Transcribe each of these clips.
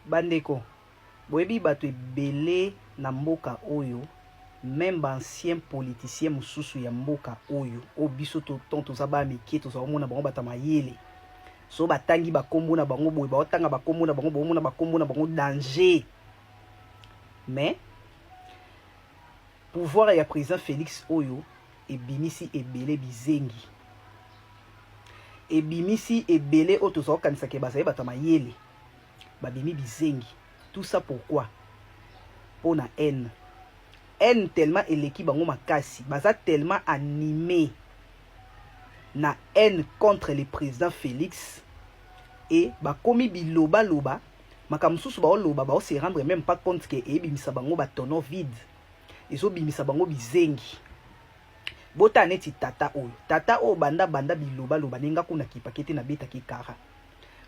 Bandeko, boyebi bato ebele na mboka oyo, même ancien politicien mususu ya mboka oyo, o biso to toza ba mike to za mona bango batama yele. So batangi bakombo na bango boye, ba tanga bakombo na bango bo mona bakombo na bango danger. Mais pouvoir ya président Félix oyo ebimisi ebele bizengi. Ebimisi ebele o toza kanisa ke bazaye batama yele. Babimi bizengi. Tout ça pourquoi? Pour la haine. Haine tellement eleki bango makasi. Baza tellement animé na haine contre le président Félix. Et bakomi biloba loba. Makamususu ba loba ba se rendre même pas compte que ebimisa bango ba tonneau vide. Ezo bimisa bango bizengi. Bota neti tata oyo. Tata o banda biloba loba nenga kuna kipakete na beta kikara.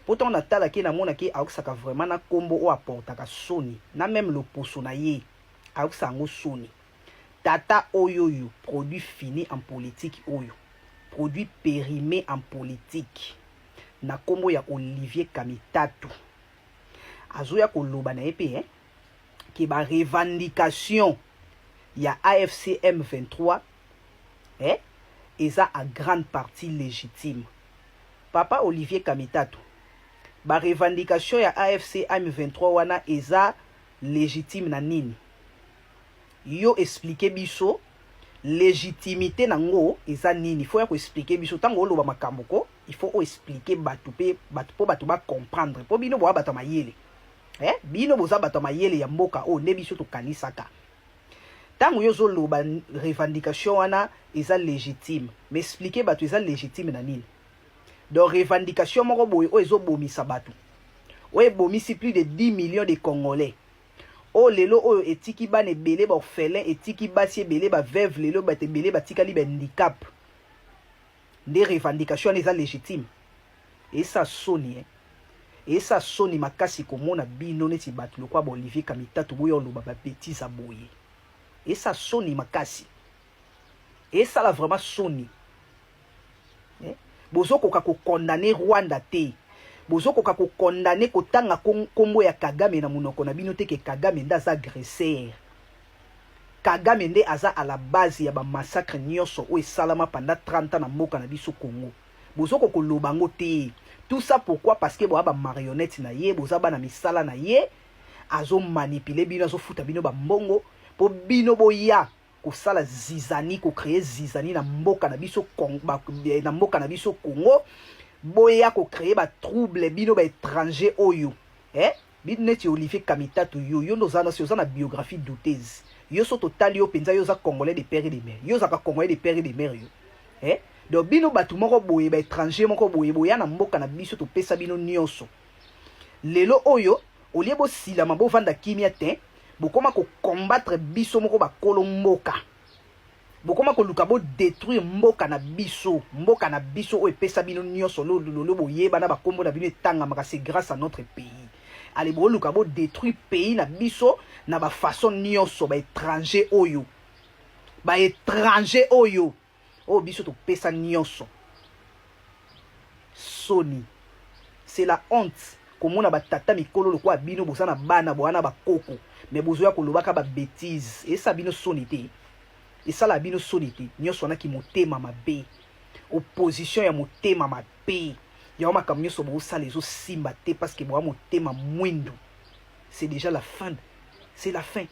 Pourtant on a tala ki na mona ki aoksaka vraiment na kombo o apportaka soni na même le poso na ye aoksa ngo soni. Tata oyo yo produit fini en politique oyo. Produit périmé en politique. Na kombo ya Olivier Kamitatu. Azoya koloba na epe ki ba revendication ya AFC M23 eza a grande partie légitime. Papa Olivier Kamitatu, ba revendication ya AFC M23 wana eza légitime na nini? Yo expliquer biso légitimité nango eza nini? Faut ya ko expliquer biso tango oloba makambo ko, il faut expliquer batu po batu ba comprendre. Po bino bo bata mayele. Bino boza bata mayele ya mboka o ne biso to kanisaka. Tango yo zo loba revendication wana eza légitime. Mais expliquer batu eza légitime na nini? Donc revendication moko boye o ezo bomisa batu. O ebomisi plus de 10 millions de Congolais. O lelo o etiki bane belé ba orphelin, etiki basi belé ba veuve lelo ba te belé ba tikali ba handicap. Des revendications eza légitime. Et ça soni Et ça soni makasi komona bino neti batu lokwa ba Olivier Kamitatu boyo loba ba bêtise a boye. Et ça soni makasi. Et ça la vraiment soni. Bozo koka ko condamner Rwanda te. Bozo koka ko condamner ko tanga kombo ya Kagame na munoko na bino te ke Kagame ndaza agresseur. Kagame nde aza à la base ya ba massacre nyonso o esalama pendant 30 ans na mboka na biso Congo. Bozo ko lobango te. Tout ça pourquoi? Parce que bo ba marionnette na ye, boza ba na misala na ye, azo manipuler bino, azo futa bino ba mbongo po bino boya ko sala zizani, ko créer zizani na mboka na biso Congo, boya ko créer ba trouble bino ba étranger oyo. Bino neti Olivier Kamitatu yo no zana si na biographie douteuse. Yo so total yo penza yo za Congolais de père et de mère. Yo za ka Congolais de père et de mère yo. Donc bino batu moko boye ba étranger moko boya na mboka na biso to pesa bino nyonso. Lelo oyo oliebo sila mabo vanda kimia te. Bokoma ko combattre biso moko ba kolomboka. Bokoma ko luka bo détruire mboka na biso o epesa bino nyonso lo boyeba na ba kombo na bino etanga maka c'est grâce à notre pays. Allez bo luka bo détruire pays na biso na ba façon nyonso ba étranger oyo. O biso to pesa nyonso. Soni. C'est la honte. Komona ba tata mikolo lokwa bino bosana bana boana ba koko. Mais bozoya kolobaka ba bêtise. Et ça bino sonité. Et ça la bino sonité. Nyonso na ki motema mabe. Opposition ya motema mabe. Ya ma kam nyonso bo sala ezo simba te parce que bo motema mwindo. C'est déjà la fin. C'est la fin.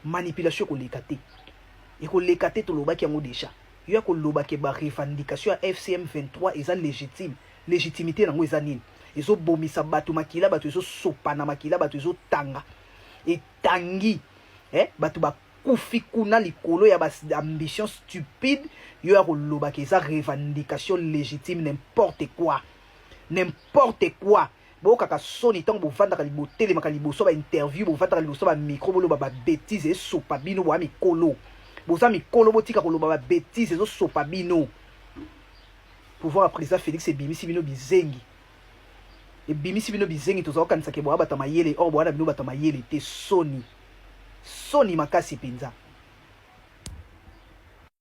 Manipulation ko lekate. Et ko lekate to lobaki yango déjà. Yo ya ko lobaki ba revendication ya FCM 23 eza légitime. Légitimité nango eza nini? Ezo bomisa batu makila batu ezo sopana makila batu ezo tanga. Et tangi batu ba kufi kuna likolo ya ba ambition stupide yo ya koloba ke eza revendication légitime n'importe quoi bo kaka soni tango bo vanda ka libotele maka liboso ba interview bo vanda ka liboso ba micro bo loba ba bêtise sopa bino bo mikolo boza mikolo botika koloba ba bêtise ezo sopa bino. Pouvoir à président Félix ebimisi bino bizengi. Ebimisi bino bizengi toza kanisa ke bo abata mayele or bo ana bino bata mayele te soni makasi penza.